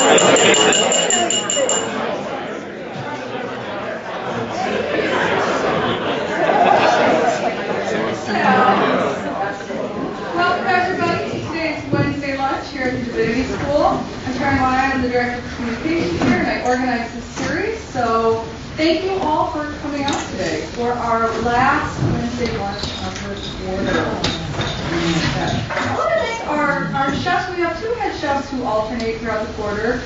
Welcome everybody to today's Wednesday lunch here at the Divinity School. I'm Karen Wyatt, I'm the Director of Communication here, and I organize this series. So thank you all for coming out today for our last Wednesday lunch of the quarter. I want to thank our chefs. We have two head chefs who alternate throughout the quarter,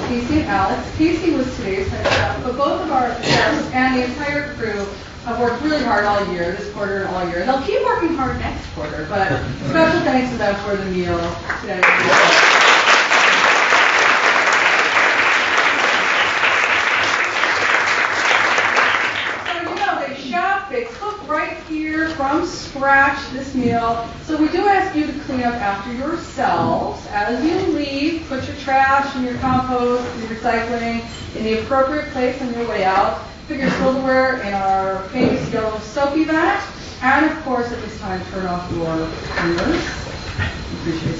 Casey and Alex. Casey was today's head chef, but both of our chefs and the entire crew have worked really hard all year, this quarter and all year. And they'll keep working hard next quarter, but special thanks to them for the meal today. They cook right here from scratch this meal. So we do ask you to clean up after yourselves. As you leave, put your trash and your compost and your recycling in the appropriate place on your way out. Put your silverware in our famous yellow soapy vat. And of course, at this time, turn off your fingers. Appreciate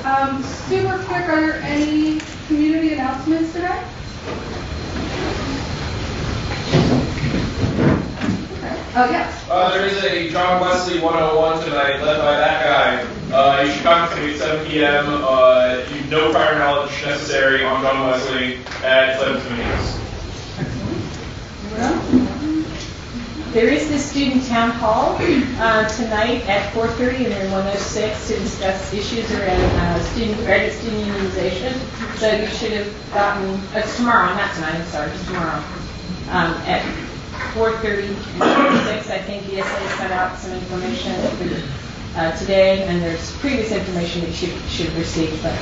that. Super quick, are there any community announcements today? Yes. There is a John Wesley 101 tonight, led by that guy. You should come to 7 p.m. No prior knowledge necessary on John Wesley at 11 minutes. There is the student town hall tonight at 4:30 in room 106 to discuss issues around student unionization. So you should have gotten, it's tomorrow, not tonight, I'm sorry, it's tomorrow. At 4:30 and 6, I think ESA sent out some information today, and there's previous information that you should receive. But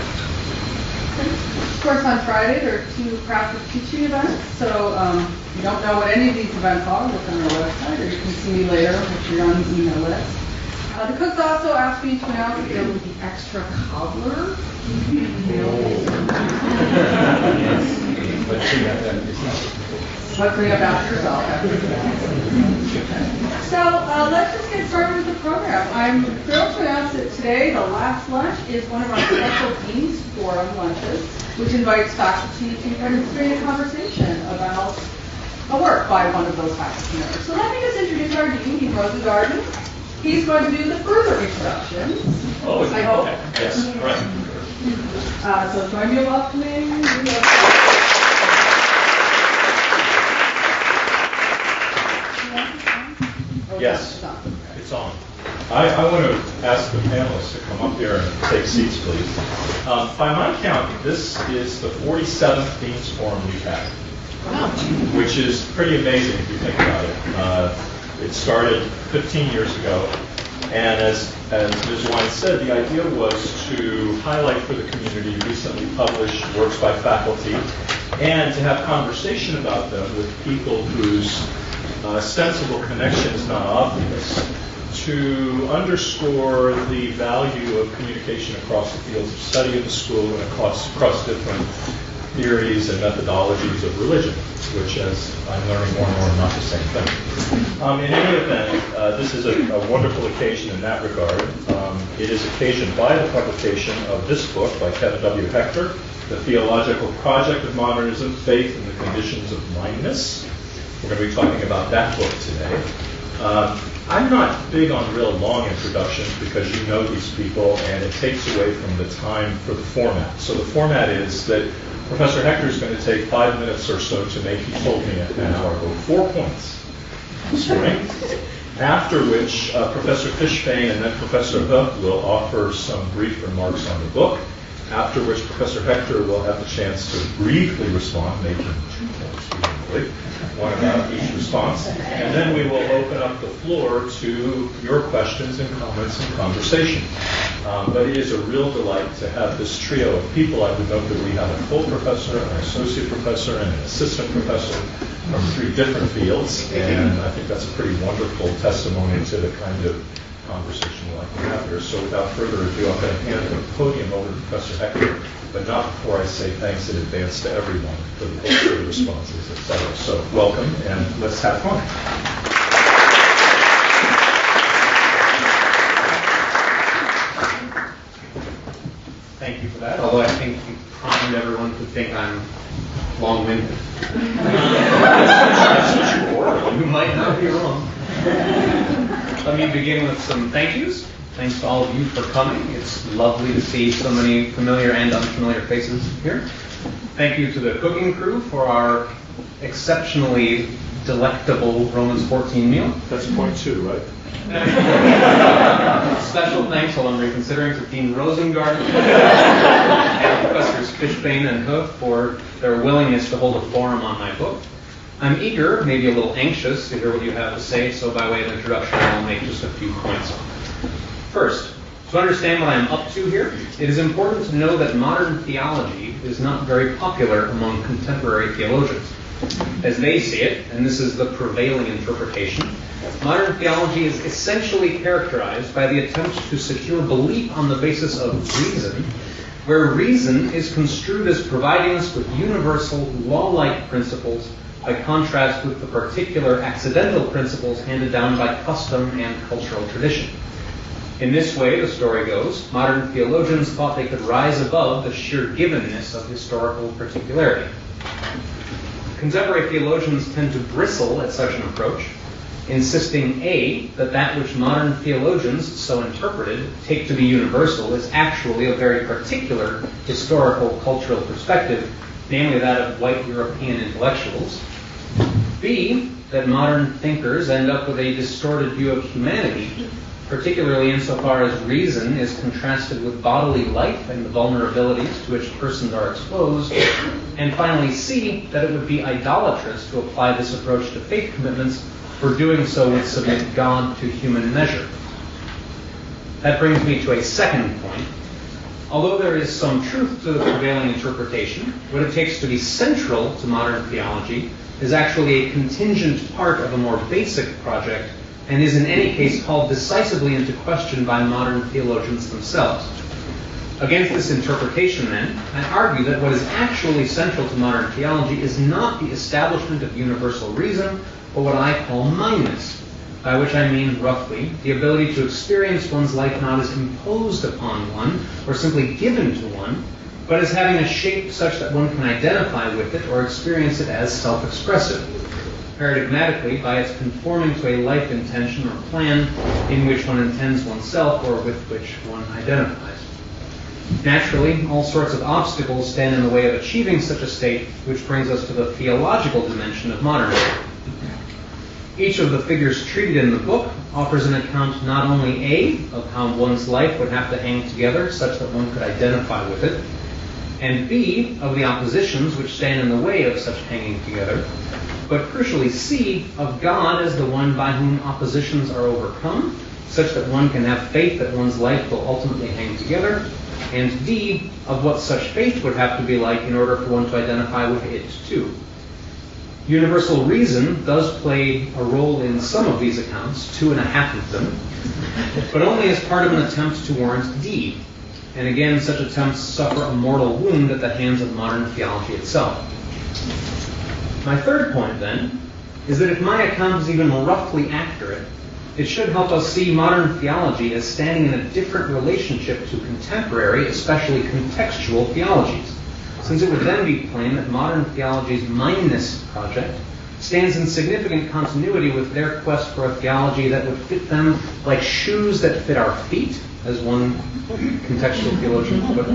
of course, on Friday there are two practice teaching events. So if you don't know what any of these events are, look on our website, or you can see me later if you're on the email list. The cooks also asked me to announce that there will be extra cobbler. But clean up after yourself. So let's just get started with the program. I'm thrilled to announce that today the last lunch is one of our special Dean's Forum lunches, which invites faculty to participate in a conversation about a work by one of those faculty members. So let me just introduce our Dean, Dean Rosengarten. He's going to do the further introductions. Oh, I hope. Okay. Yes, right. So join me in welcoming. Yes, it's on. I want to ask the panelists to come up here and take seats, please. By my count, this is the 47th Dean's Forum we've had, which is pretty amazing if you think about it. It started 15 years ago, and as Ms. Wine said, the idea was to highlight for the community recently published works by faculty and to have conversation about them with people whose sensible connection is not obvious, to underscore the value of communication across the fields of study of the school and across different theories and methodologies of religion, which, as I'm learning more and more, are not the same thing. In any event, this is a wonderful occasion in that regard. It is occasioned by the publication of this book by Kevin W. Hector, The Theological Project of Modernism, Faith and the Conditions of Blindness. We're going to be talking about that book today. I'm not big on real long introductions because you know these people and it takes away from the time for the format. So the format is that Professor Hector is going to take 5 minutes or so to make, he told me an hour ago, 4 points this morning, after which Professor Fishbane and then Professor Hook will offer some brief remarks on the book, after which Professor Hector will have the chance to briefly respond, making 2 points presumably, one about each response, and then we will open up the floor to your questions and comments and conversation. But it is a real delight to have this trio of people. I would note that we have a full professor, an associate professor, and an assistant professor from 3 different fields, and I think that's a pretty wonderful testimony to the kind of conversation we'd like to have here. So without further ado, I'm going to hand the podium over to Professor Hector, but not before I say thanks in advance to everyone for the books, for the responses, etc. So welcome, and let's have fun. thank you for that. Although I think you primed everyone to think I'm long-winded. You might not be wrong. Let me begin with some thank yous. Thanks to all of you for coming. It's lovely to see so many familiar and unfamiliar faces here. Thank you to the cooking crew for our exceptionally delectable Romans 14 meal. That's point 2, right? Special thanks, while I'm reconsidering, to Dean Rosengarten and Professors Fishbane and Hoof for their willingness to hold a forum on my book. I'm eager, maybe a little anxious, to hear what you have to say, so by way of introduction, I'll make just a few points. First, to understand what I'm up to here, it is important to know that modern theology is not very popular among contemporary theologians. As they see it, and this is the prevailing interpretation, modern theology is essentially characterized by the attempt to secure belief on the basis of reason, where reason is construed as providing us with universal, law-like principles by contrast with the particular accidental principles handed down by custom and cultural tradition. In this way, the story goes, modern theologians thought they could rise above the sheer givenness of historical particularity. Contemporary theologians tend to bristle at such an approach, insisting A, that which modern theologians, so interpreted, take to be universal is actually a very particular historical cultural perspective, namely that of white European intellectuals. B, that modern thinkers end up with a distorted view of humanity, particularly insofar as reason is contrasted with bodily life and the vulnerabilities to which persons are exposed. And finally, C, that it would be idolatrous to apply this approach to faith commitments, for doing so would submit God to human measure. That brings me to a second point. Although there is some truth to the prevailing interpretation, what it takes to be central to modern theology is actually a contingent part of a more basic project, and is in any case called decisively into question by modern theologians themselves. Against this interpretation, then, I argue that what is actually central to modern theology is not the establishment of universal reason, but what I call mindness, by which I mean, roughly, the ability to experience one's life not as imposed upon one, or simply given to one, but as having a shape such that one can identify with it or experience it as self-expressive. Paradigmatically, by its conforming to a life intention or plan in which one intends oneself or with which one identifies. Naturally, all sorts of obstacles stand in the way of achieving such a state, which brings us to the theological dimension of modernity. Each of the figures treated in the book offers an account not only A, of how one's life would have to hang together such that one could identify with it, and B, of the oppositions which stand in the way of such hanging together, but crucially C, of God as the one by whom oppositions are overcome, such that one can have faith that one's life will ultimately hang together, and D, of what such faith would have to be like in order for one to identify with it too. Universal reason does play a role in some of these accounts, 2.5 of them, but only as part of an attempt to warrant D. And again, such attempts suffer a mortal wound at the hands of modern theology itself. My third point, then, is that if my account is even roughly accurate, it should help us see modern theology as standing in a different relationship to contemporary, especially contextual theologies, since it would then be plain that modern theology's mindness project stands in significant continuity with their quest for a theology that would fit them like shoes that fit our feet, as one contextual theologian put it,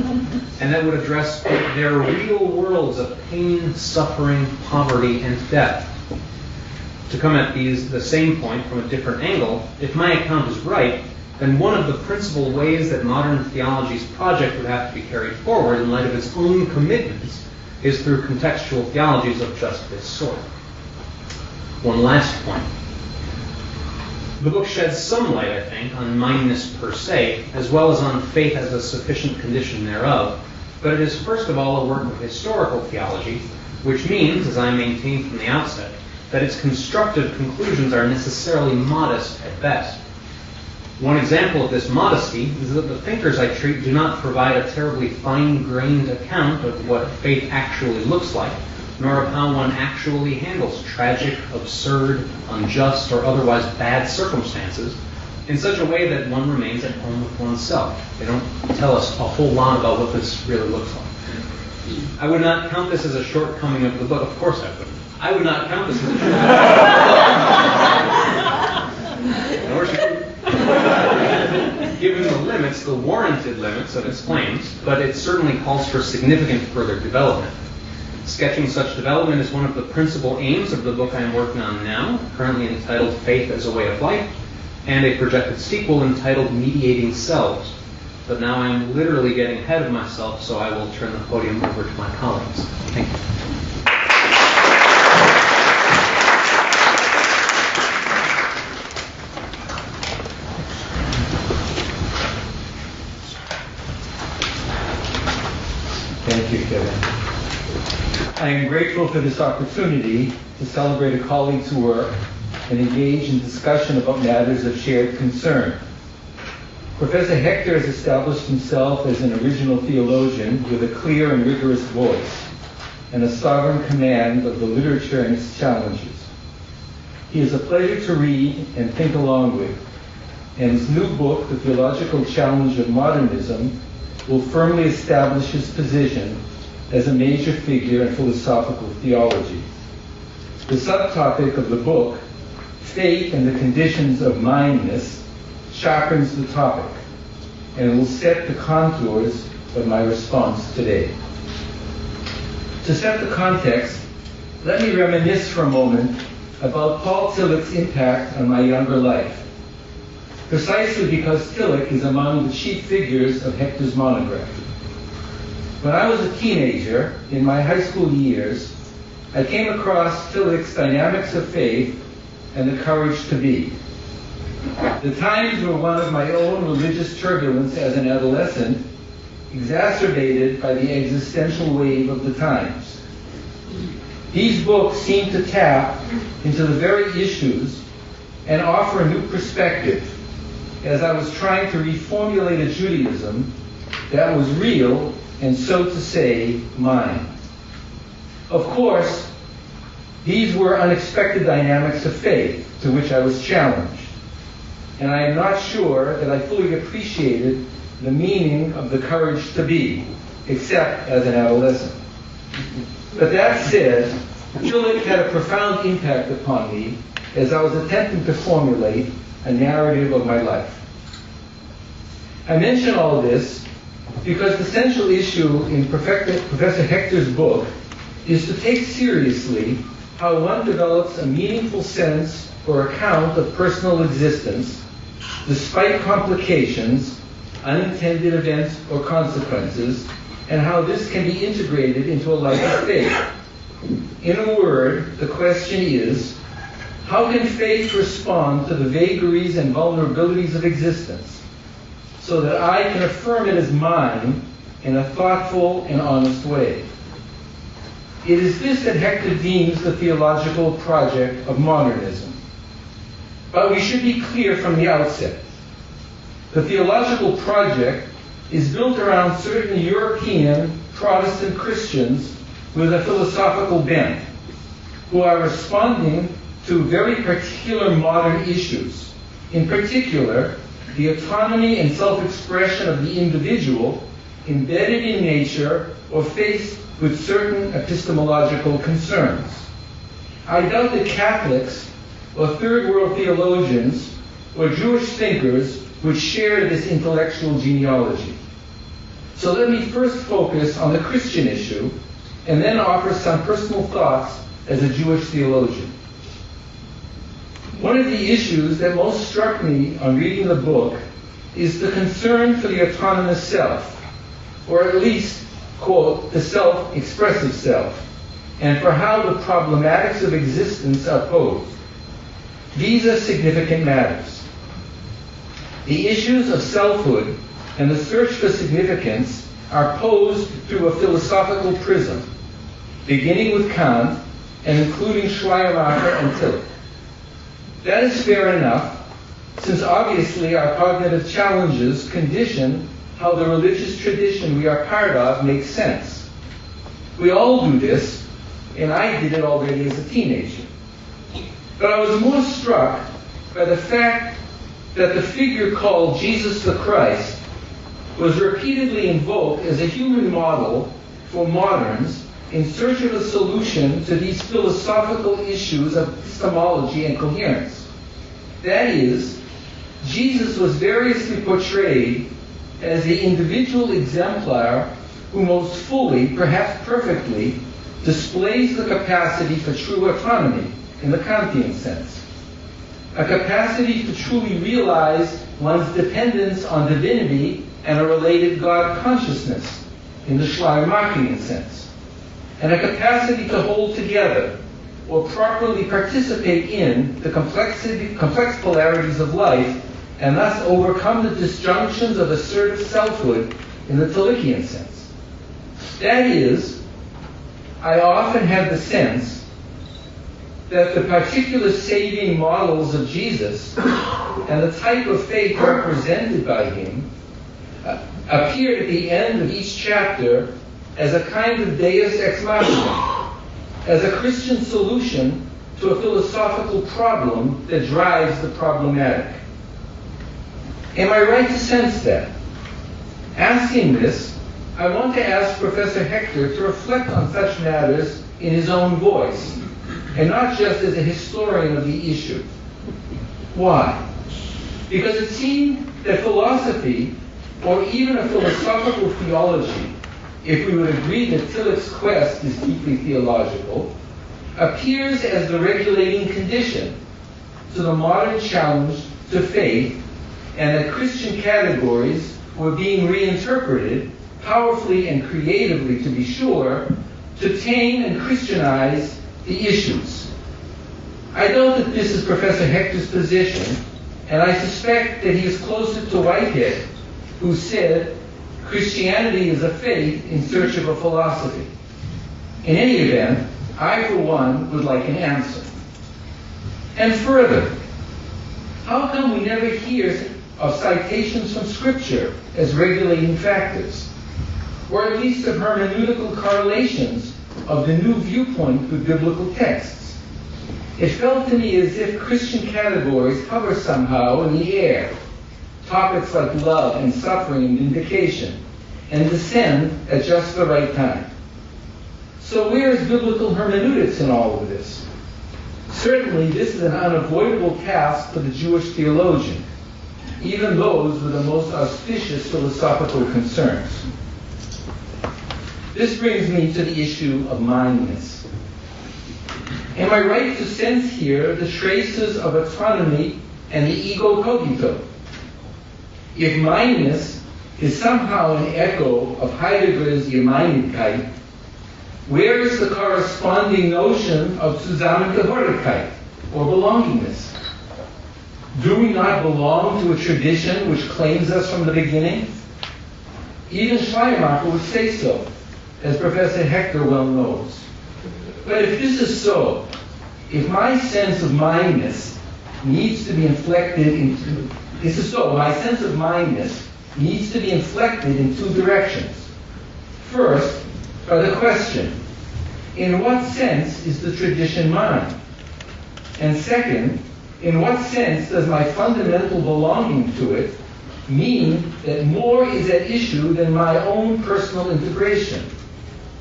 and that would address their real worlds of pain, suffering, poverty, and death. To come at the same point from a different angle, if my account is right, then one of the principal ways that modern theology's project would have to be carried forward in light of its own commitments is through contextual theologies of just this sort. One last point. The book sheds some light, I think, on mindness per se, as well as on faith as a sufficient condition thereof, but it is first of all a work of historical theology, which means, as I maintained from the outset, that its constructive conclusions are necessarily modest at best. One example of this modesty is that the thinkers I treat do not provide a terribly fine-grained account of what faith actually looks like, nor of how one actually handles tragic, absurd, unjust, or otherwise bad circumstances. in such a way that one remains at home with oneself. They don't tell us a whole lot about what this really looks like. I would not count this as a shortcoming of the book. Of course I would. I would not count this as a shortcoming. Nor should you. Given the limits, the warranted limits of its claims, but it certainly calls for significant further development. Sketching such development is one of the principal aims of the book I am working on now, currently entitled Faith as a Way of Life, and a projected sequel entitled Mediating Selves. But now I am literally getting ahead of myself, so I will turn the podium over to my colleagues. Thank you. Thank you, Kevin. I am grateful for this opportunity to celebrate a colleague's work and engage in discussion about matters of shared concern. Professor Hector has established himself as an original theologian with a clear and rigorous voice and a sovereign command of the literature and its challenges. He is a pleasure to read and think along with, and his new book, The Theological Challenge of Modernism, will firmly establish his position as a major figure in philosophical theology. The subtopic of the book, Faith and the Conditions of Mindness, sharpens the topic and will set the contours of my response today. To set the context, let me reminisce for a moment about Paul Tillich's impact on my younger life, precisely because Tillich is among the chief figures of Hector's monograph. When I was a teenager, in my high school years, I came across Tillich's Dynamics of Faith and the Courage to Be. The times were one of my own religious turbulence as an adolescent, exacerbated by the existential wave of the times. These books seem to tap into the very issues and offer a new perspective as I was trying to reformulate a Judaism that was real and, so to say, mine. Of course, these were unexpected dynamics of faith to which I was challenged, and I am not sure that I fully appreciated the meaning of the courage to be, except as an adolescent. But that said, Tillich had a profound impact upon me as I was attempting to formulate a narrative of my life. I mention all this because the central issue in Professor Hector's book is to take seriously how one develops a meaningful sense or account of personal existence despite complications, unintended events, or consequences, and how this can be integrated into a life of faith. In a word, the question is, how can faith respond to the vagaries and vulnerabilities of existence so that I can affirm it as mine in a thoughtful and honest way? It is this that Hector deems the theological project of modernism. But we should be clear from the outset. The theological project is built around certain European Protestant Christians with a philosophical bent, who are responding to very particular modern issues, in particular, the autonomy and self-expression of the individual embedded in nature or faced with certain epistemological concerns. I doubt that Catholics or third world theologians or Jewish thinkers would share this intellectual genealogy. So let me first focus on the Christian issue and then offer some personal thoughts as a Jewish theologian. One of the issues that most struck me on reading the book is the concern for the autonomous self, or at least, quote, the self-expressive self, and for how the problematics of existence are posed. These are significant matters. The issues of selfhood and the search for significance are posed through a philosophical prism, beginning with Kant and including Schleiermacher and Tillich. That is fair enough, since obviously our cognitive challenges condition how the religious tradition we are part of makes sense. We all do this, and I did it already as a teenager. But I was more struck by the fact that the figure called Jesus the Christ was repeatedly invoked as a human model for moderns in search of a solution to these philosophical issues of epistemology and coherence. That is, Jesus was variously portrayed as the individual exemplar who most fully, perhaps perfectly, displays the capacity for true autonomy in the Kantian sense. A capacity to truly realize one's dependence on divinity and a related God consciousness in the Schleiermachian sense. And a capacity to hold together or properly participate in the complex polarities of life and thus overcome the disjunctions of assertive selfhood in the Tillichian sense. That is, I often had the sense that the particular saving models of Jesus and the type of faith represented by him appeared at the end of each chapter as a kind of deus ex machina, as a Christian solution to a philosophical problem that drives the problematic. Am I right to sense that? Asking this, I want to ask Professor Hector to reflect on such matters in his own voice, and not just as a historian of the issue. Why? Because it seemed that philosophy, or even a philosophical theology, if we would agree that Tillich's quest is deeply theological, appears as the regulating condition to the modern challenge to faith, and that Christian categories were being reinterpreted, powerfully and creatively to be sure, to tame and Christianize the issues. I doubt that this is Professor Hector's position, and I suspect that he is closer to Whitehead, who said, Christianity is a faith in search of a philosophy. In any event, I, for one, would like an answer. And further, how come we never hear of citations from Scripture as regulating factors, or at least of hermeneutical correlations of the new viewpoint with biblical texts? It felt to me as if Christian categories hover somehow in the air, topics like love and suffering and vindication, and descend at just the right time. So where is biblical hermeneutics in all of this? Certainly this is an unavoidable task for the Jewish theologian, even those with the most auspicious philosophical concerns. This brings me to the issue of mindness. Am I right to sense here the traces of autonomy and the ego cogito? If mindness is somehow an echo of Heidegger's Gemeinigkeit, where is the corresponding notion of Zusammengehörigkeit, or belongingness? Do we not belong to a tradition which claims us from the beginning? Even Schleiermacher would say so, as Professor Hector well knows. But if this is so, if my sense of mindness needs to be inflected into, this is so, my sense of mindness needs to be inflected in two directions. First, by the question, in what sense is the tradition mine? And second, in what sense does my fundamental belonging to it mean that more is at issue than my own personal integration?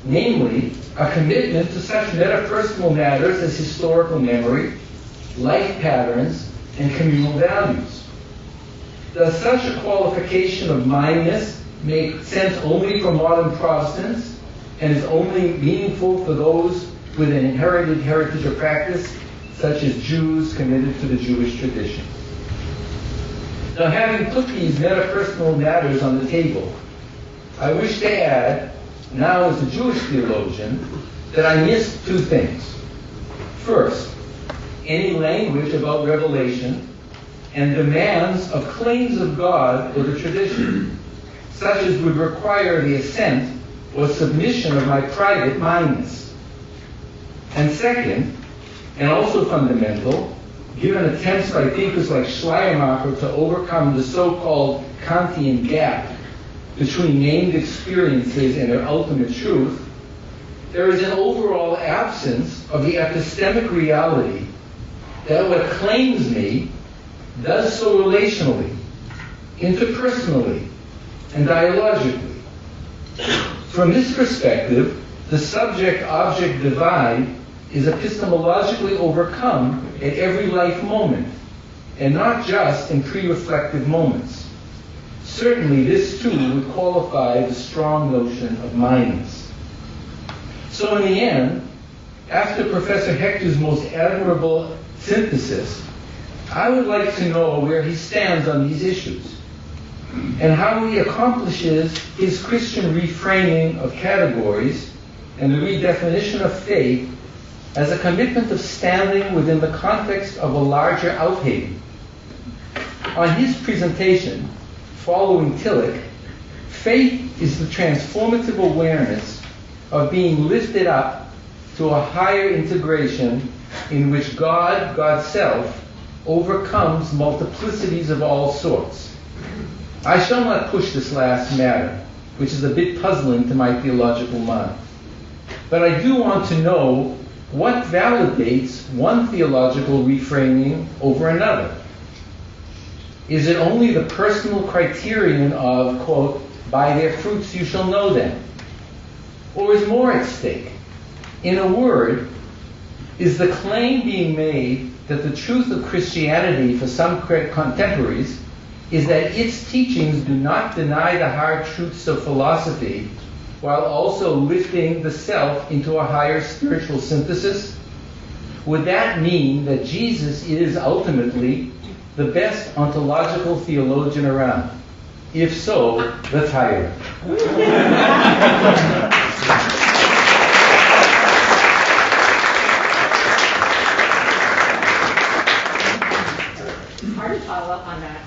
Namely, a commitment to such metapersonal matters as historical memory, life patterns, and communal values. Does such a qualification of mindness make sense only for modern Protestants and is only meaningful for those with an inherited heritage or practice, such as Jews committed to the Jewish tradition? Now, having put these metapersonal matters on the table, I wish to add, now as a Jewish theologian, that I missed two things. First, any language about revelation and demands of claims of God or the tradition, such as would require the assent or submission of my private mindness. And second, and also fundamental, given attempts by thinkers like Schleiermacher to overcome the so-called Kantian gap between named experiences and their ultimate truth, there is an overall absence of the epistemic reality that what claims me does so relationally, interpersonally, and dialogically. From this perspective, the subject-object divide is epistemologically overcome at every life moment, and not just in pre-reflective moments. Certainly, this too would qualify the strong notion of mindness. So in the end, after Professor Hector's most admirable synthesis, I would like to know where he stands on these issues, and how he accomplishes his Christian reframing of categories and the redefinition of faith as a commitment of standing within the context of a larger outhaven. On his presentation, following Tillich, faith is the transformative awareness of being lifted up to a higher integration in which God, God's self, overcomes multiplicities of all sorts. I shall not push this last matter, which is a bit puzzling to my theological mind. But I do want to know what validates one theological reframing over another. Is it only the personal criterion of, quote, by their fruits you shall know them? Or is more at stake? In a word, is the claim being made that the truth of Christianity for some contemporaries is that its teachings do not deny the hard truths of philosophy while also lifting the self into a higher spiritual synthesis? Would that mean that Jesus is ultimately the best ontological theologian around? If so, let's hire him. Hard to follow up on that.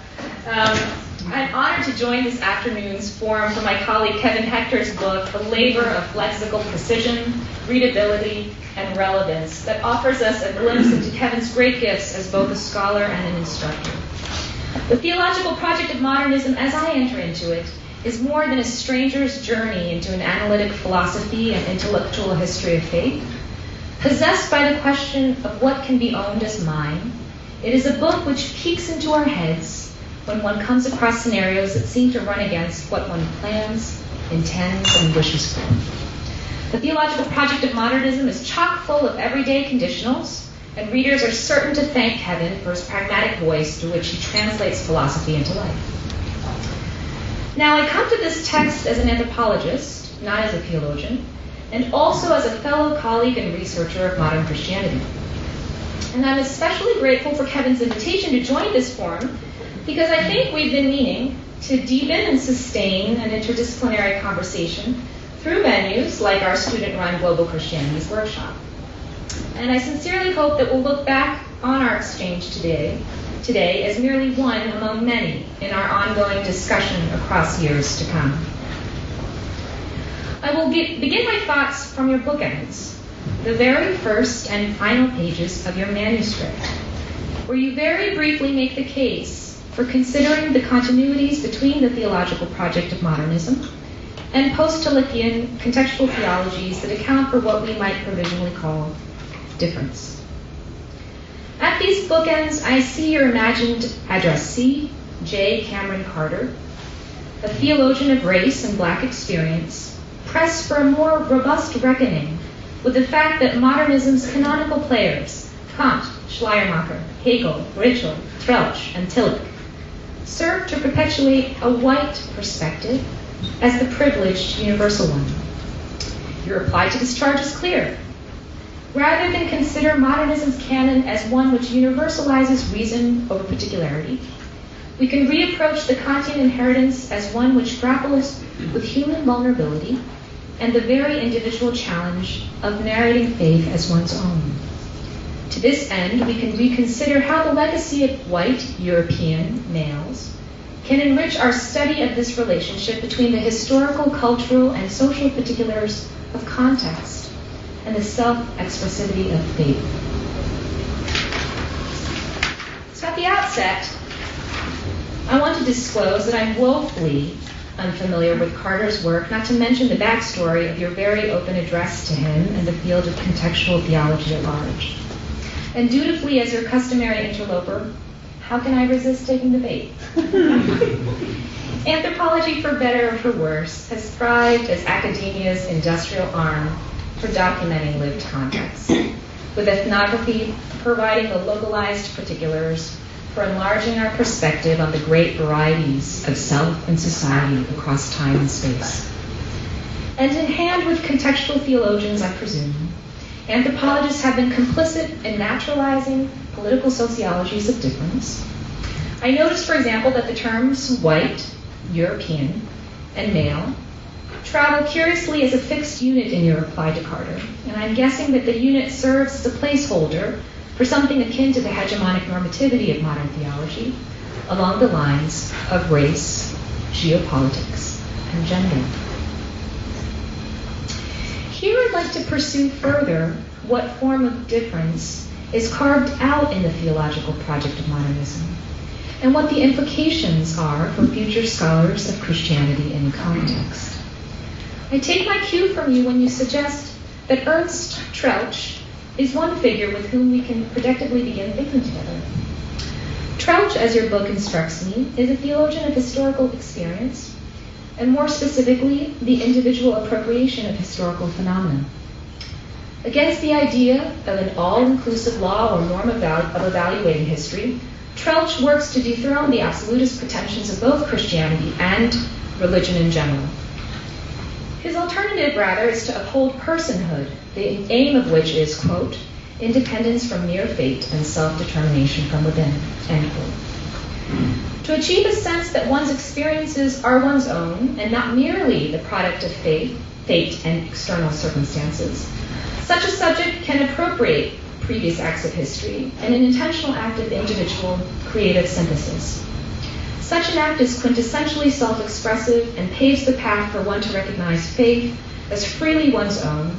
I'm honored to join this afternoon's forum for my colleague Kevin Hector's book, A Labor of Lexical Precision, Readability, and Relevance, that offers us a glimpse into Kevin's great gifts as both a scholar and an instructor. The theological project of modernism, as I enter into it, is more than a stranger's journey into an analytic philosophy and intellectual history of faith. Possessed by the question of what can be owned as mine, it is a book which peeks into our heads when one comes across scenarios that seem to run against what one plans, intends, and wishes for. The theological project of modernism is chock full of everyday conditionals, and readers are certain to thank Kevin for his pragmatic voice through which he translates philosophy into life. Now, I come to this text as an anthropologist, not as a theologian, and also as a fellow colleague and researcher of modern Christianity. And I'm especially grateful for Kevin's invitation to join this forum because I think we've been meaning to deepen and sustain an interdisciplinary conversation through venues like our student-run Global Christianities Workshop. And I sincerely hope that we'll look back on our exchange today as merely one among many in our ongoing discussion across years to come. I will begin my thoughts from your bookends, the very first and final pages of your manuscript, where you very briefly make the case for considering the continuities between the theological project of modernism and post-Tillichian contextual theologies that account for what we might provisionally call difference. At these bookends, I see your imagined addressee, J. Cameron Carter, a theologian of race and Black experience, press for a more robust reckoning with the fact that modernism's canonical players, Kant, Schleiermacher, Hegel, Ritschl, Trelch, and Tillich, serve to perpetuate a white perspective as the privileged universal one. Your reply to this charge is clear. Rather than consider modernism's canon as one which universalizes reason over particularity, we can reapproach the Kantian inheritance as one which grapples with human vulnerability and the very individual challenge of narrating faith as one's own. To this end, we can reconsider how the legacy of white European males can enrich our study of this relationship between the historical, cultural, and social particulars of context and the self-expressivity of faith. So at the outset, I want to disclose that I'm woefully unfamiliar with Carter's work, not to mention the backstory of your very open address to him and the field of contextual theology at large. And dutifully, as your customary interloper, How can I resist taking the bait? Anthropology, for better or for worse, has thrived as academia's industrial arm for documenting lived context, with ethnography providing the localized particulars for enlarging our perspective on the great varieties of self and society across time and space. And in hand with contextual theologians, I presume, anthropologists have been complicit in naturalizing political sociologies of difference. I noticed, for example, that the terms white, European, and male travel curiously as a fixed unit in your reply to Carter, and I'm guessing that the unit serves as a placeholder for something akin to the hegemonic normativity of modern theology, along the lines of race, geopolitics, and gender. Here I'd like to pursue further what form of difference is carved out in the theological project of modernism, and what the implications are for future scholars of Christianity in context. I take my cue from you when you suggest that Ernst Troeltsch is one figure with whom we can predictably begin thinking together. Troeltsch, as your book instructs me, is a theologian of historical experience, and more specifically, the individual appropriation of historical phenomena. Against the idea of an all-inclusive law or norm of evaluating history, Troeltsch works to dethrone the absolutist pretensions of both Christianity and religion in general. His alternative, rather, is to uphold personhood, the aim of which is, quote, independence from mere fate and self-determination from within, end quote. To achieve a sense that one's experiences are one's own and not merely the product of fate and external circumstances, such a subject can appropriate previous acts of history in an intentional act of individual creative synthesis. Such an act is quintessentially self-expressive and paves the path for one to recognize faith as freely one's own.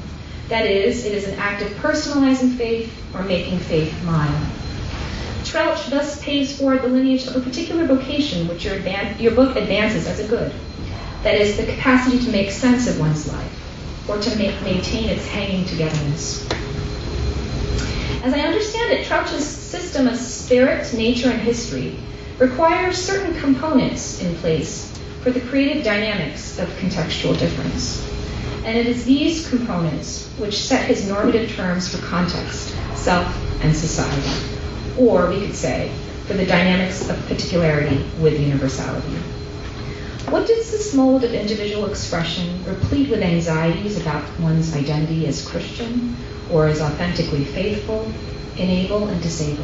That is, it is an act of personalizing faith or making faith mine. Troeltsch thus paves forward the lineage of a particular vocation which your book advances as a good. That is, the capacity to make sense of one's life, or to maintain its hanging togetherness. As I understand it, Troeltsch's system of spirit, nature, and history requires certain components in place for the creative dynamics of contextual difference. And it is these components which set his normative terms for context, self, and society. Or, we could say, for the dynamics of particularity with universality. What does this mold of individual expression, replete with anxieties about one's identity as Christian, or as authentically faithful, enable and disable?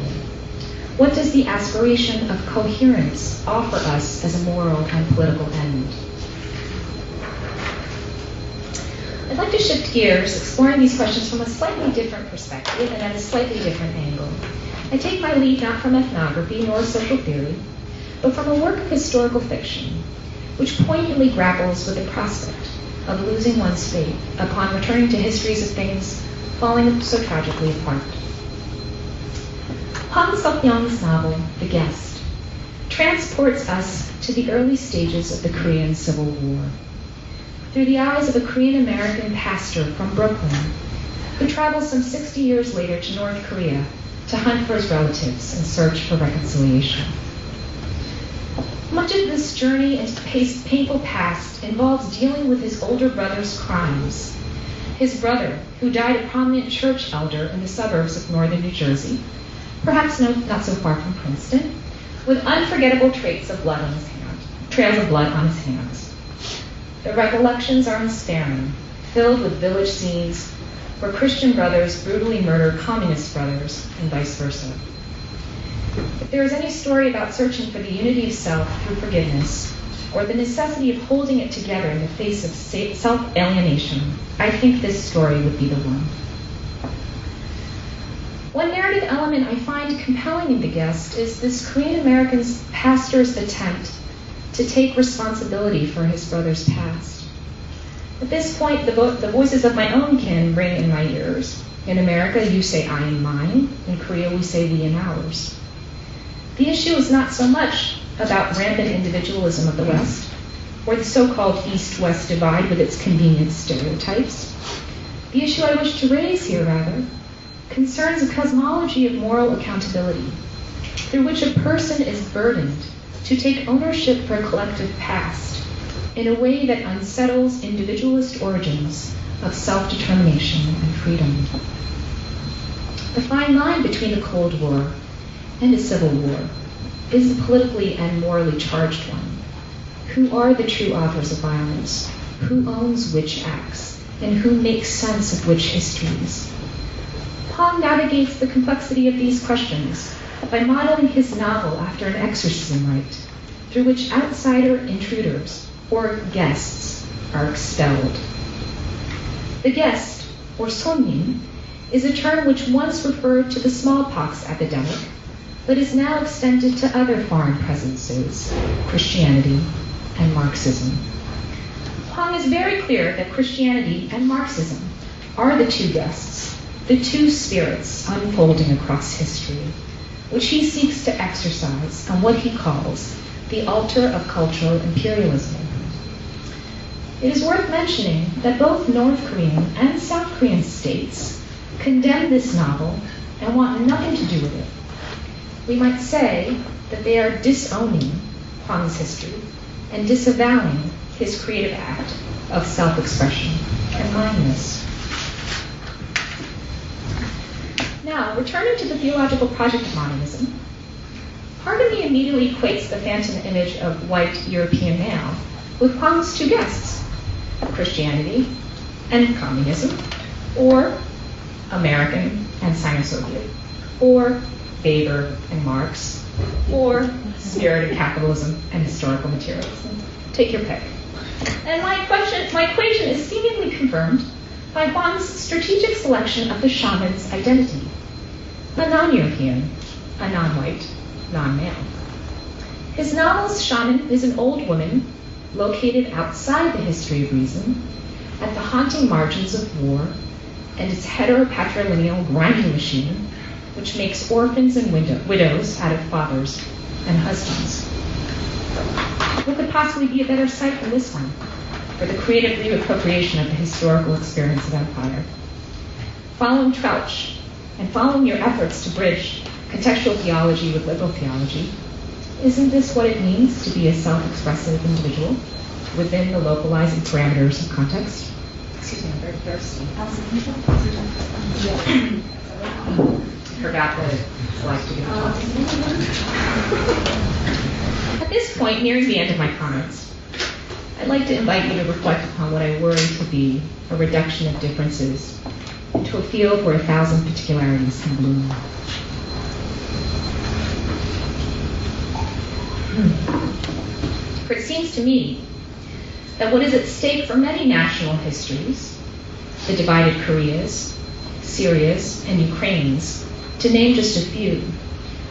What does the aspiration of coherence offer us as a moral and political end? I'd like to shift gears, exploring these questions from a slightly different perspective and at a slightly different angle. I take my lead not from ethnography nor social theory, but from a work of historical fiction, which poignantly grapples with the prospect of losing one's faith upon returning to histories of things falling so tragically apart. Han Sok-young's novel, The Guest, transports us to the early stages of the Korean Civil War, through the eyes of a Korean-American pastor from Brooklyn, who travels some 60 years later to North Korea to hunt for his relatives and search for reconciliation. Much of this journey into the painful past involves dealing with his older brother's crimes. His brother, who died a prominent church elder in the suburbs of northern New Jersey, perhaps not so far from Princeton, with unforgettable trails of blood on his hands. The recollections are unsparing, filled with village scenes where Christian brothers brutally murder communist brothers and vice versa. If there is any story about searching for the unity of self through forgiveness, or the necessity of holding it together in the face of self-alienation, I think this story would be the one. One narrative element I find compelling in The Guest is this Korean-American pastor's attempt to take responsibility for his brother's past. At this point, the voices of my own kin ring in my ears. In America, you say I and mine. In Korea, we say we and ours. The issue is not so much about rampant individualism of the West, or the so-called East-West divide with its convenient stereotypes. The issue I wish to raise here, rather, concerns a cosmology of moral accountability, through which a person is burdened to take ownership for a collective past in a way that unsettles individualist origins of self-determination and freedom. The fine line between the Cold War and a civil war is a politically and morally charged one. Who are the true authors of violence? Who owns which acts? And who makes sense of which histories? Pong navigates the complexity of these questions by modeling his novel after an exorcism rite, through which outsider intruders, or guests, are expelled. The guest, or sonmin, is a term which once referred to the smallpox epidemic, but is now extended to other foreign presences, Christianity and Marxism. Pong is very clear that Christianity and Marxism are the two guests, the two spirits unfolding across history, which he seeks to exercise on what he calls the altar of cultural imperialism. It is worth mentioning that both North Korean and South Korean states condemn this novel and want nothing to do with it. We might say that they are disowning Pong's history and disavowing his creative act of self-expression and mindness. Now, returning to the theological project of modernism, part of me immediately equates the phantom image of white European male with Pong's two guests, Christianity and communism, or American and Sino-Soviet, or Weber and Marx, or spirit of capitalism and historical materialism. Take your pick. And my equation is seemingly confirmed by Pong's strategic selection of the shaman's identity. A non-European, a non-white, non-male. His novel's shaman is an old woman located outside the history of reason, at the haunting margins of war and its heteropatrilineal grinding machine, which makes orphans and widows out of fathers and husbands. What could possibly be a better site than this one for the creative reappropriation of the historical experience of empire? Following Trauch and following your efforts to bridge contextual theology with liberal theology, isn't this what it means to be a self-expressive individual within the localizing parameters of context? Excuse me, I'm very thirsty. Forgot that it's like to give a talk. At this point, nearing the end of my comments, I'd like to invite you to reflect upon what I worry to be a reduction of differences into a field where 1,000 particularities can bloom. For it seems to me that what is at stake for many national histories, the divided Koreas, Syrias, and Ukraines, to name just a few,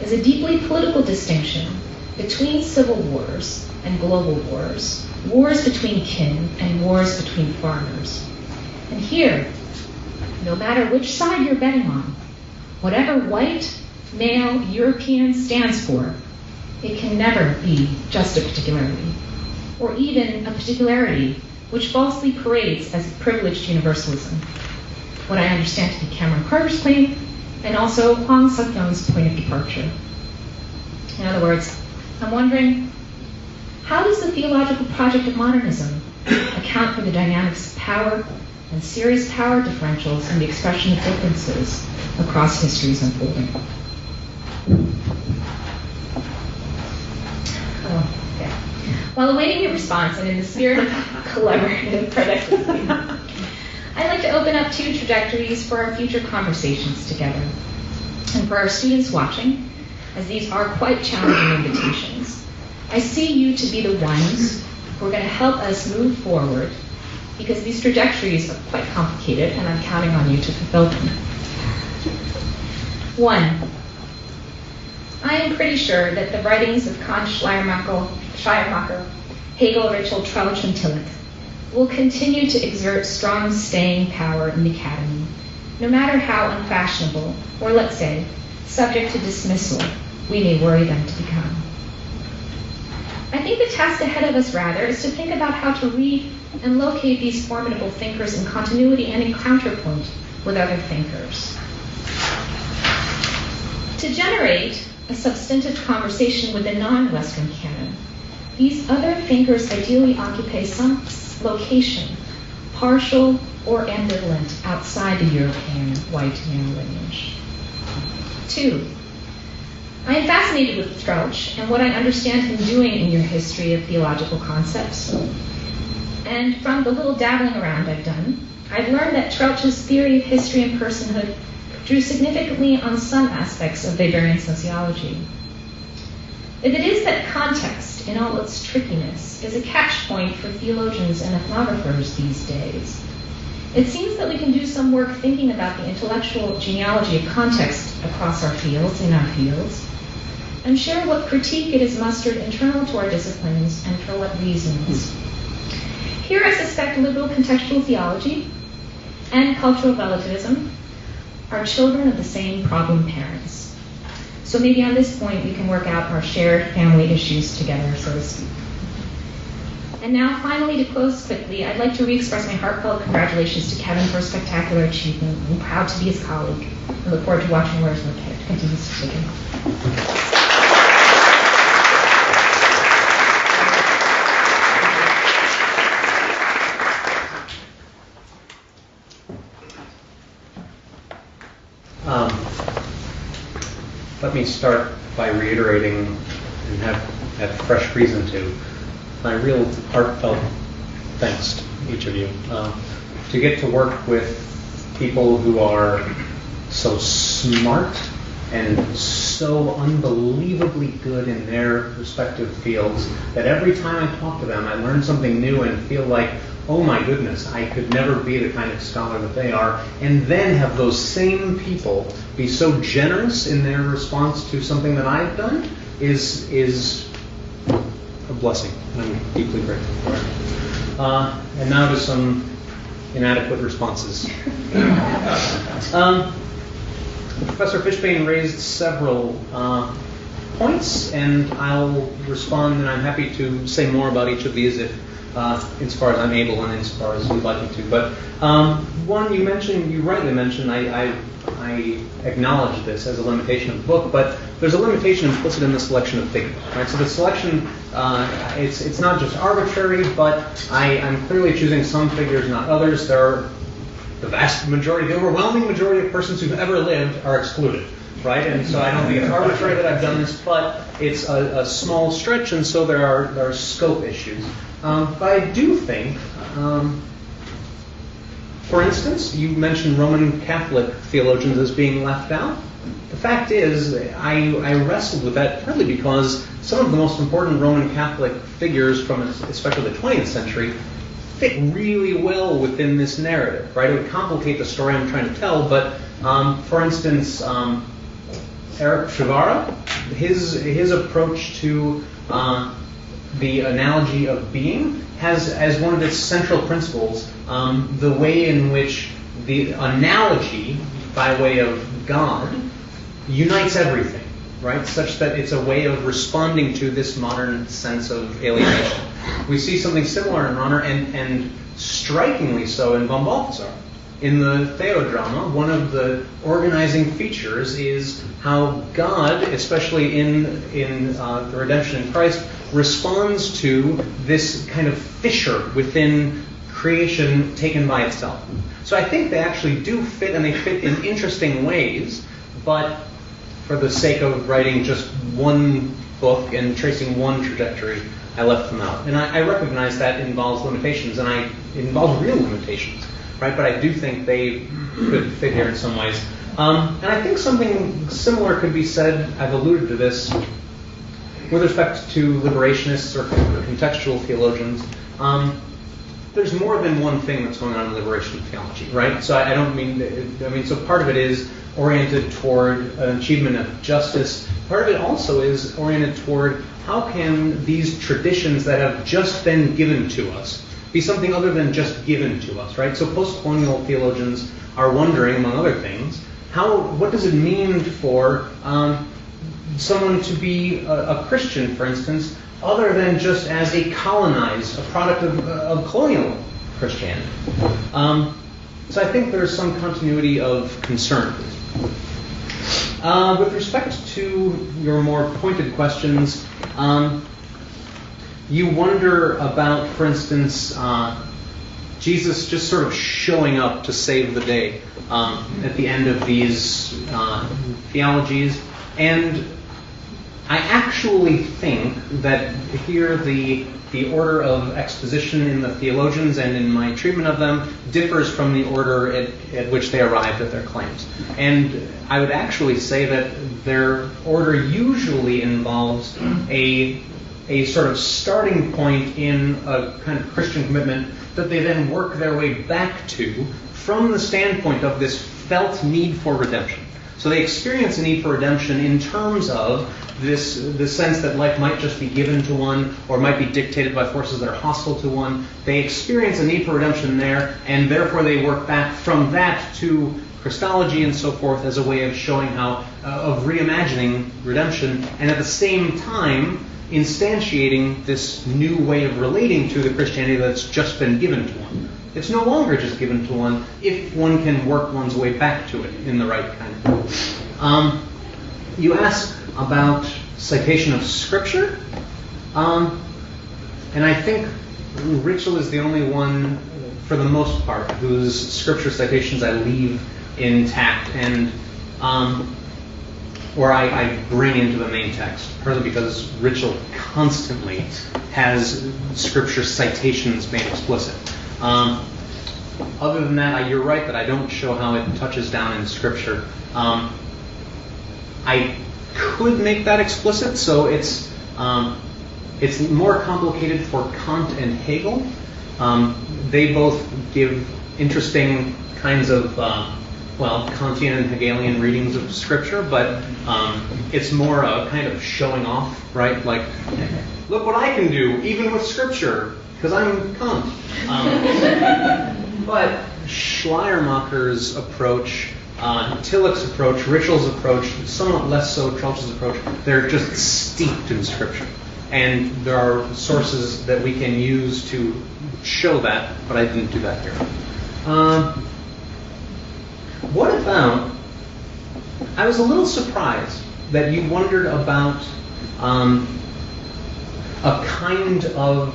is a deeply political distinction between civil wars and global wars, wars between kin and wars between foreigners. And here, no matter which side you're betting on, whatever white, male, European stands for, it can never be just a particularity, or even a particularity which falsely parades as privileged universalism, what I understand to be Cameron Carter's claim, and also Hwang Suk-young's point of departure. In other words, I'm wondering, how does the theological project of modernism account for the dynamics of power and serious power differentials in the expression of differences across history's unfolding? While awaiting your response and in the spirit of collaborative productivity, I'd like to open up two trajectories for our future conversations together. And for our students watching, as these are quite challenging invitations, I see you to be the ones who are going to help us move forward, because these trajectories are quite complicated and I'm counting on you to fulfill them. 1. I am pretty sure that the writings of Kant, Schleiermacher, Hegel, Ritschl, Trauch, and Tillich will continue to exert strong staying power in the academy, no matter how unfashionable, or let's say, subject to dismissal, we may worry them to become. I think the task ahead of us, rather, is to think about how to read and locate these formidable thinkers in continuity and in counterpoint with other thinkers. To generate a substantive conversation with the non-Western canon, these other thinkers ideally occupy some location, partial or ambivalent, outside the European white male lineage. 2. I am fascinated with Strauch and what I understand him doing in your history of theological concepts. And from the little dabbling around I've done, I've learned that Strauch's theory of history and personhood drew significantly on some aspects of Weberian sociology. If it is that context, in all its trickiness, is a catch point for theologians and ethnographers these days, it seems that we can do some work thinking about the intellectual genealogy of context across our fields, and share what critique it has mustered internal to our disciplines and for what reasons. Here I suspect liberal contextual theology and cultural relativism are children of the same problem parents. So maybe on this point we can work out our shared family issues together, so to speak. And now, finally, to close quickly, I'd like to re-express my heartfelt congratulations to Kevin for a spectacular achievement. I'm proud to be his colleague and look forward to watching where his work continues to take him. Let me start by reiterating, and have fresh reason to, my real heartfelt thanks to each of you. To get to work with people who are so smart and so unbelievably good in their respective fields that every time I talk to them, I learn something new and feel like, oh my goodness, I could never be the kind of scholar that they are, and then have those same people be so generous in their response to something that I've done is a blessing. I'm deeply grateful for it. And now to some inadequate responses. Professor Fishbane raised several points, and I'll respond, and I'm happy to say more about each of these if insofar as I'm able and insofar as you'd like me to. But one, you rightly mentioned, I acknowledge this as a limitation of the book, but there's a limitation implicit in the selection of figures, right? So the selection, it's not just arbitrary, but I'm clearly choosing some figures, not others. There are the vast majority, the overwhelming majority of persons who've ever lived are excluded, right? And so I don't think it's arbitrary that I've done this, but it's a small stretch, and so there are scope issues. But I do think, for instance, you mentioned Roman Catholic theologians as being left out. The fact is, I wrestled with that partly because some of the most important Roman Catholic figures from especially the 20th century fit really well within this narrative, right? It would complicate the story I'm trying to tell, but for instance, Eric Shivara, his approach to the analogy of being has as one of its central principles the way in which the analogy by way of God unites everything, right? Such that it's a way of responding to this modern sense of alienation. We see something similar in Runner and strikingly so in von Balthasar. In the Theodrama, one of the organizing features is how God, especially in the redemption in Christ, responds to this kind of fissure within creation taken by itself. So I think they actually do fit, and they fit in interesting ways, but for the sake of writing just one book and tracing one trajectory, I left them out. And I recognize that involves limitations, and it involves real limitations, right? But I do think they could fit here in some ways. And I think something similar could be said, I've alluded to this, with respect to liberationists or contextual theologians. There's more than one thing that's going on in liberation theology, right? So I mean, so part of it is oriented toward an achievement of justice. Part of it also is oriented toward how can these traditions that have just been given to us be something other than just given to us, right? So post-colonial theologians are wondering, among other things, what does it mean for someone to be a Christian, for instance, other than just as a product of colonial Christianity. So I think there's some continuity of concern. With respect to your more pointed questions, you wonder about, for instance, Jesus just sort of showing up to save the day at the end of these theologies. And I actually think that here the order of exposition in the theologians and in my treatment of them differs from the order at which they arrived at their claims. And I would actually say that their order usually involves a sort of starting point in a kind of Christian commitment that they then work their way back to from the standpoint of this felt need for redemption. So they experience a need for redemption in terms of this sense that life might just be given to one or might be dictated by forces that are hostile to one. They experience a need for redemption there, and therefore they work back from that to Christology and so forth as a way of showing how, of reimagining redemption, and at the same time instantiating this new way of relating to the Christianity that's just been given to one. It's no longer just given to one if one can work one's way back to it in the right kind of way. You ask about citation of Scripture, and I think Ritschl is the only one, for the most part, whose Scripture citations I leave intact and or I bring into the main text, partly because Ritschl constantly has Scripture citations made explicit. Other than that, you're right that I don't show how it touches down in Scripture. I could make that explicit, so it's more complicated for Kant and Hegel. They both give interesting kinds of Kantian and Hegelian readings of Scripture, but it's more a kind of showing off, right? Like, look what I can do, even with Scripture, because I'm Kant. But Schleiermacher's approach, Tillich's approach, Ritschl's approach, somewhat less so Troeltsch's approach, they're just steeped in Scripture. And there are sources that we can use to show that, but I didn't do that here. What about, I was a little surprised that you wondered about a kind of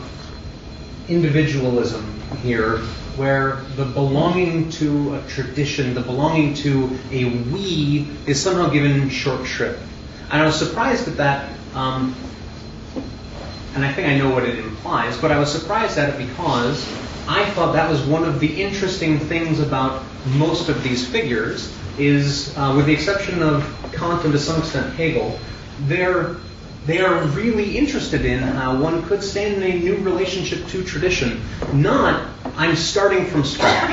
individualism here where the belonging to a tradition, the belonging to a we, is somehow given short shrift. And I was surprised at that, and I think I know what it implies, but I was surprised at it because I thought that was one of the interesting things about most of these figures is, with the exception of Kant and to some extent Hegel, they are really interested in how one could stand in a new relationship to tradition, not I'm starting from scratch,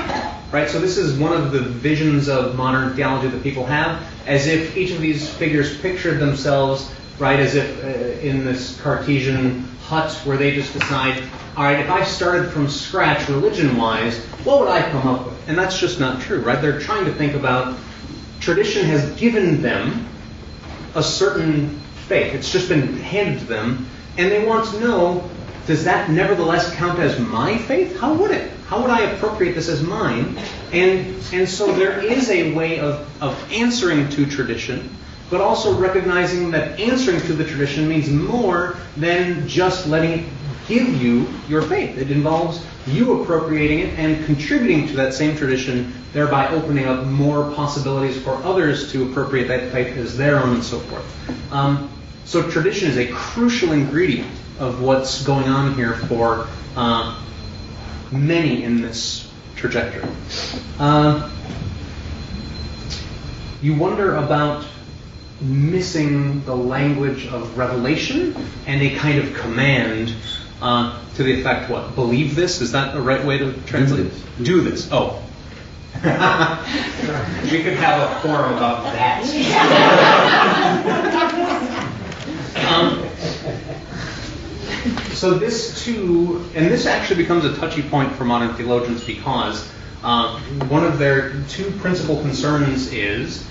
right? So this is one of the visions of modern theology that people have, as if each of these figures pictured themselves, right, as if in this Cartesian hut where they just decide, all right, if I started from scratch religion-wise, what would I come up with? And that's just not true, right? They're trying to think about tradition has given them a certain faith. It's just been handed to them, and they want to know, does that nevertheless count as my faith? How would it? How would I appropriate this as mine? And so there is a way of answering to tradition, but also recognizing that answering to the tradition means more than just letting it give you your faith. It involves you appropriating it and contributing to that same tradition, thereby opening up more possibilities for others to appropriate that faith as their own and so forth. So tradition is a crucial ingredient of what's going on here for many in this trajectory. You wonder about missing the language of revelation and a kind of command to the effect, what? Believe this? Is that the right way to translate it? Do this. Oh. We could have a forum about that. So this too, and this actually becomes a touchy point for modern theologians because one of their two principal concerns is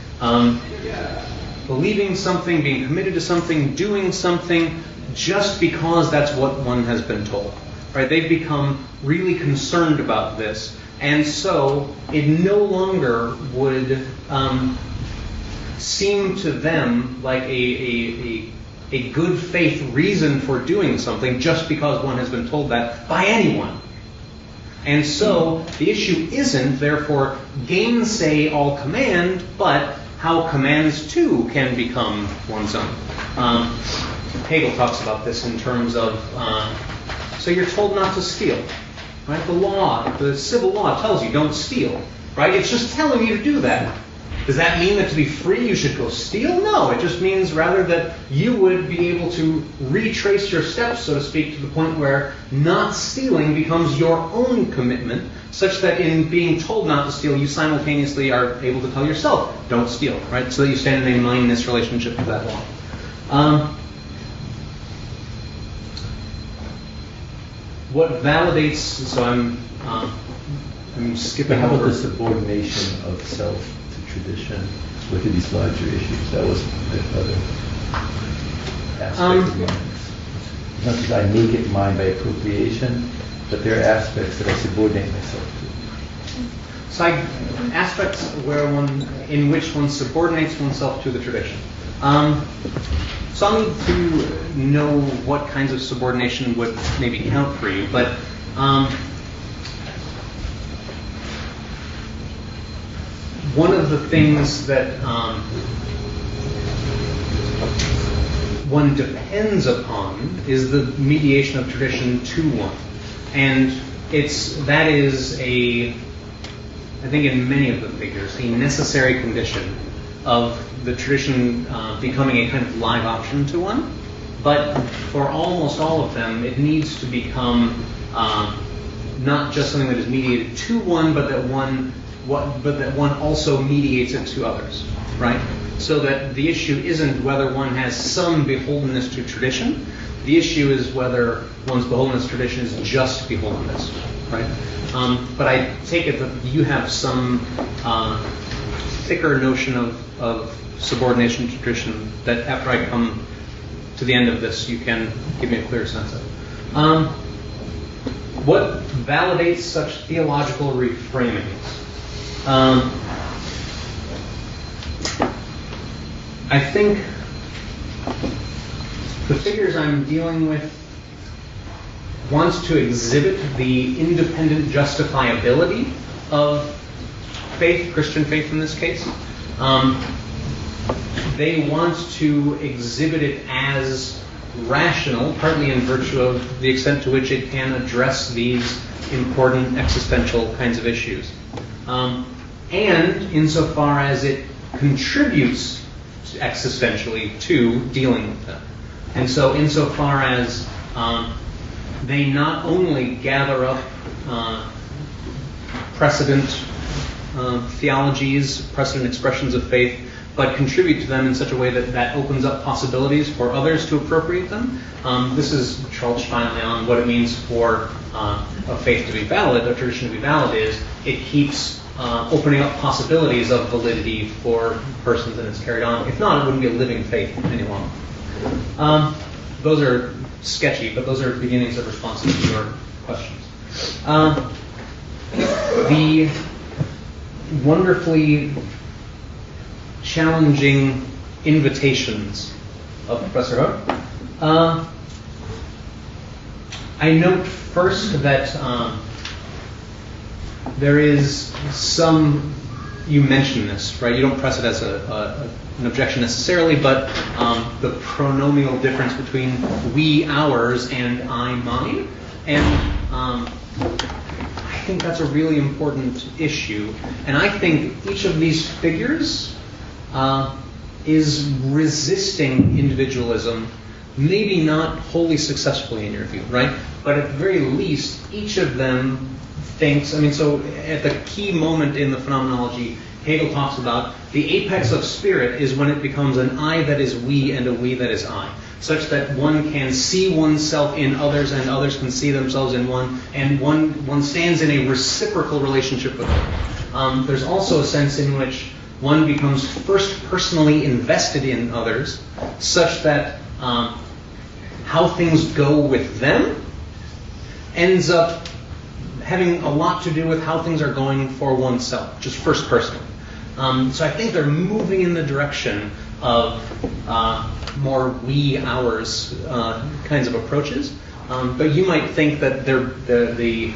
believing something, being committed to something, doing something just because that's what one has been told. Right? They've become really concerned about this, and so it no longer would seem to them like a good faith reason for doing something just because one has been told that by anyone. And so the issue isn't, therefore, gainsay all command, but how commands too can become one's own. Hegel talks about this in terms of, so you're told not to steal, right? The law, the civil law tells you don't steal, right? It's just telling you to do that. Does that mean that to be free you should go steal? No, it just means rather that you would be able to retrace your steps, so to speak, to the point where not stealing becomes your own commitment, such that in being told not to steal, you simultaneously are able to tell yourself, don't steal, right? So that you stand in a mindness relationship to that law. What validates, so I'm skipping How about over. the subordination of self to tradition? Look at these larger issues. That was the other aspect of mindness. Not that I make it mine by appropriation, but there are aspects that I subordinate myself to. So aspects in which one subordinates oneself to the tradition. So I'll need to know what kinds of subordination would maybe count for you, but one of the things that one depends upon is the mediation of tradition to one. And that is I think in many of the figures, a necessary condition of the tradition becoming a kind of live option to one. But for almost all of them, it needs to become not just something that is mediated to one, but that one also mediates it to others, right? So that the issue isn't whether one has some beholdenness to tradition. The issue is whether one's beholdenness to tradition is just beholdenness, right? But I take it that you have some thicker notion of subordination to tradition that after I come to the end of this, you can give me a clear sense of. What validates such theological reframings? I think the figures I'm dealing with wants to exhibit the independent justifiability of faith, Christian faith in this case. They want to exhibit it as rational, partly in virtue of the extent to which it can address these important existential kinds of issues. And insofar as it contributes existentially to dealing with them. And so insofar as they not only gather up precedent theologies, precedent expressions of faith, but contribute to them in such a way that opens up possibilities for others to appropriate them. This is Charles Steinle on what it means for a faith to be valid, a tradition to be valid, is it keeps opening up possibilities of validity for persons and it's carried on. If not, it wouldn't be a living faith any longer. Those are sketchy, but those are beginnings of responses to your questions. The wonderfully challenging invitations of Professor Hook. I note first that there is some, you mentioned this, right? You don't press it as an objection necessarily, but the pronomial difference between we, ours, and I, mine. And I think that's a really important issue. And I think each of these figures is resisting individualism, maybe not wholly successfully in your view, right? But at the very least, each of them thinks, so at the key moment in the phenomenology, Hegel talks about the apex of spirit is when it becomes an I that is we and a we that is I, such that one can see oneself in others and others can see themselves in one, and one stands in a reciprocal relationship with them. There's also a sense in which one becomes first personally invested in others, such that how things go with them ends up having a lot to do with how things are going for oneself, just first person. So I think they're moving in the direction of more we hours kinds of approaches. But you might think that the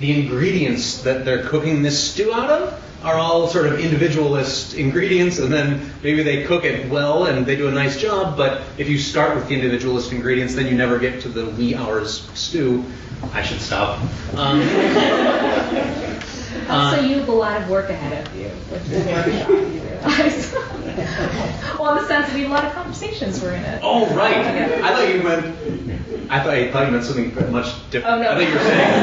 ingredients that they're cooking this stew out of are all sort of individualist ingredients, and then maybe they cook it well and they do a nice job, but if you start with the individualist ingredients, then you never get to the wee hours stew. I should stop. So you have a lot of work ahead of you with the workshop, you realize. Well, in the sense that we have a lot of conversations were in it. Oh, right. I thought you meant something much different. Oh, no. I think you were saying,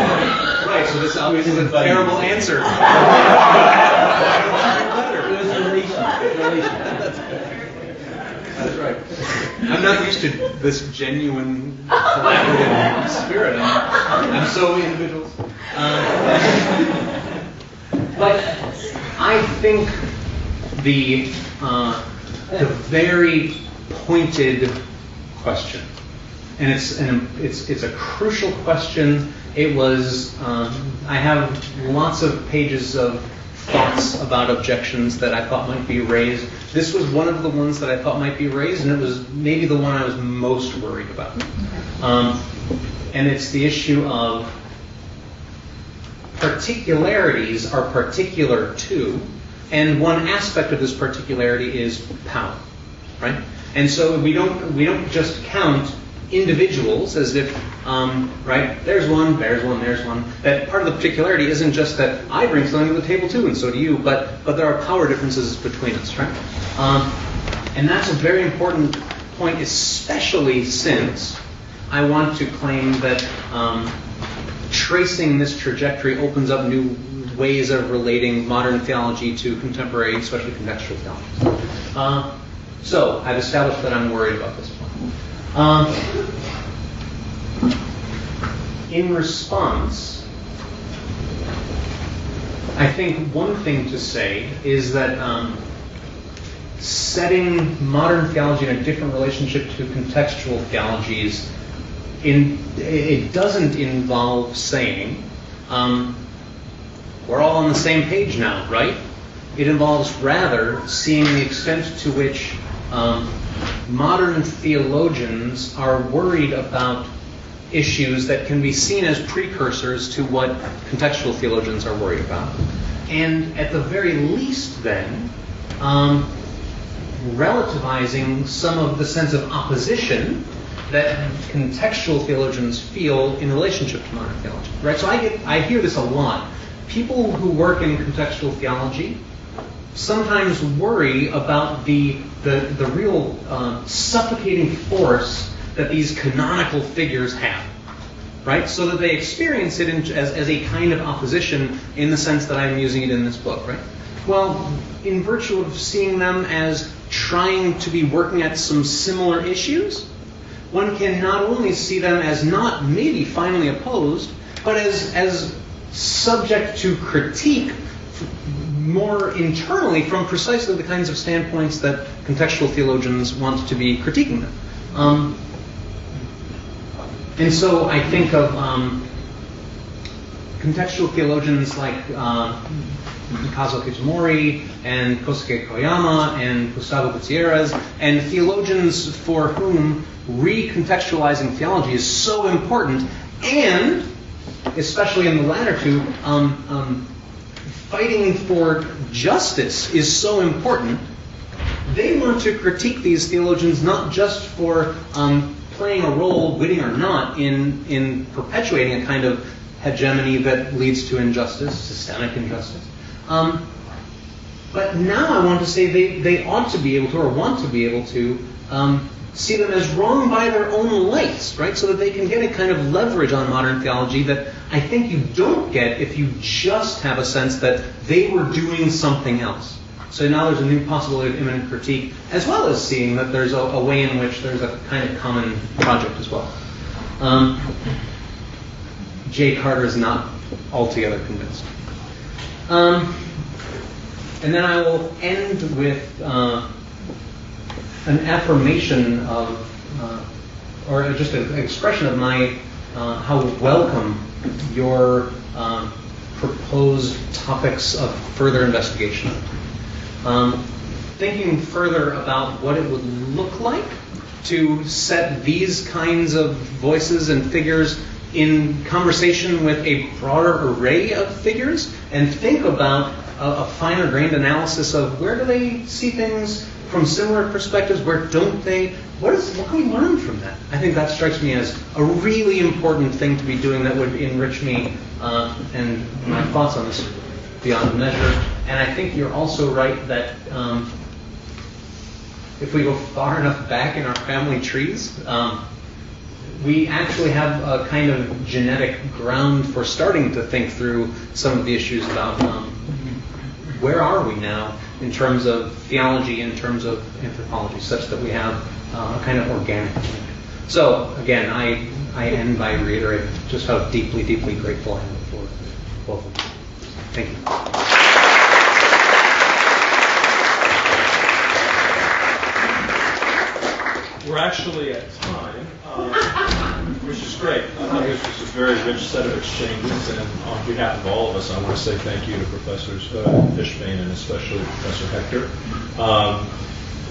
right, so this obviously is a terrible answer. That's right. I'm not used to this genuine collaborative spirit. I'm so individual. But I think the very pointed question, and it's a crucial question. It was I have lots of pages of thoughts about objections that I thought might be raised. This was one of the ones that I thought might be raised, and it was maybe the one I was most worried about. And it's the issue of particularities are particular to, and one aspect of this particularity is power, right? And so we don't just count individuals as if, right, there's one, there's one, there's one. That part of the particularity isn't just that I bring something to the table too, and so do you, but there are power differences between us, right? And that's a very important point, especially since I want to claim that tracing this trajectory opens up new ways of relating modern theology to contemporary, especially contextual theology. So I've established that I'm worried about this point. In response, I think one thing to say is that setting modern theology in a different relationship to contextual theologies, it doesn't involve saying, we're all on the same page now, right? It involves rather seeing the extent to which modern theologians are worried about issues that can be seen as precursors to what contextual theologians are worried about. And at the very least then, relativizing some of the sense of opposition that contextual theologians feel in relationship to modern theology, right? So I hear this a lot. People who work in contextual theology sometimes worry about the real suffocating force that these canonical figures have, right? So that they experience it as a kind of opposition in the sense that I'm using it in this book, right? Well, in virtue of seeing them as trying to be working at some similar issues, one can not only see them as not maybe finally opposed, but as subject to critique more internally from precisely the kinds of standpoints that contextual theologians want to be critiquing them. And so I think of contextual theologians like Kazuo Kitamori and Kosuke Koyama and Gustavo Gutierrez, and theologians for whom recontextualizing theology is so important, and especially in the latter two, fighting for justice is so important. They want to critique these theologians not just for playing a role, witting or not, in perpetuating a kind of hegemony that leads to injustice, systemic injustice. But now I want to say they ought to be able to, or want to be able to, see them as wrong by their own lights, right? So that they can get a kind of leverage on modern theology that I think you don't get if you just have a sense that they were doing something else. So now there's a new possibility of imminent critique, as well as seeing that there's a way in which there's a kind of common project as well. Jay Carter is not altogether convinced. And then I will end with an affirmation of, or just an expression of my, how welcome your proposed topics of further investigation. Thinking further about what it would look like to set these kinds of voices and figures in conversation with a broader array of figures, and think about a finer grained analysis of where do they see things from similar perspectives, where don't they, what can we learn from that? I think that strikes me as a really important thing to be doing that would enrich me and my thoughts on this beyond measure. And I think you're also right that if we go far enough back in our family trees, we actually have a kind of genetic ground for starting to think through some of the issues about where are we now in terms of theology, in terms of anthropology, such that we have a kind of organic link. So again, I end by reiterating just how deeply, deeply grateful I am for both of you. Thank you. We're actually at time, which is great. I think this was a very rich set of exchanges, and on behalf of all of us, I want to say thank you to Professors Fishbane and especially Professor Hector.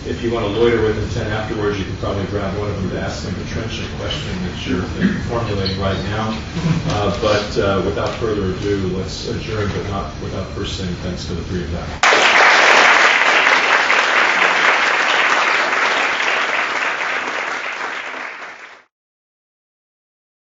If you want to loiter with intent afterwards, you can probably grab one of them to ask them the trenchant question that you're formulating right now. But without further ado, let's adjourn, but not without first saying thanks to the three of them.